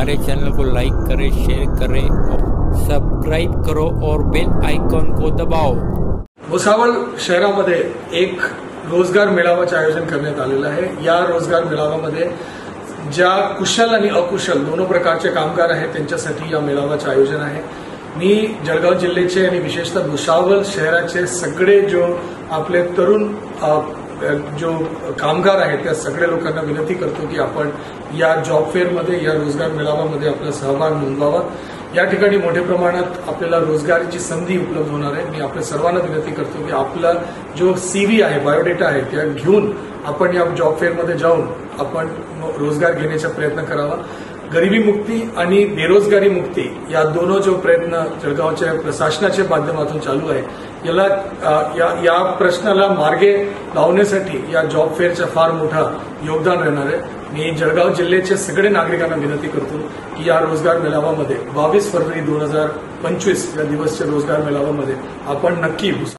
हमारे चैनल को लाइक करें, शेयर करें और सब्सक्राइब करो और बेल आइकॉन को दबाओ। भुसावळ शहरामध्ये एक रोजगार मेळाव्याचे आयोजन करण्यात आलेलं आहे। या रोजगार मेळाव्यामध्ये ज्या कुशल आणि अकुशल दोनों प्रकारचे कामगार आहेत त्यांच्यासाठी या मेळाव्याचे आयोजन आहे। मी जळगाव जिल्ह्याचे आणि विशेषतः भुसावळ शहराचे सगळे जो आपले तरुण जो कामगार आहेत त्या सगळ्या लोकांना विनंती करतो की आपण या जॉब फेअरमध्ये या रोजगार मेळाव्यामध्ये आपला सहभाग नोंदवावा। या ठिकाणी मोठ्या प्रमाणात आपल्याला रोजगाराची संधी उपलब्ध होणार आहे। मी आपल्या सर्वांना विनंती करतो की आपला जो सीव्ही आहे, बायोडेटा आहे त्या घेऊन आपण या जॉब फेअरमध्ये जाऊन आपण रोजगार घेण्याचा प्रयत्न करावा। गरिबी मुक्ती आणि बेरोजगारी मुक्ती या दोनों जो प्रयत्न जळगावच्या प्रशासनाच्या माध्यमातून चालू आहे या प्रश्नाला मार्गे लावण्यासाठी या जॉब फेअरचा फार मोठा योगदान राहणार आहे। मी जळगाव जिल्ह्याच्या सगळे नागरिकांना विनंती करतो की या रोजगार मेळाव्यामध्ये 22 फरवरी 2025 या दिवसच्या रोजगार मेळाव्यामध्ये आपण नक्की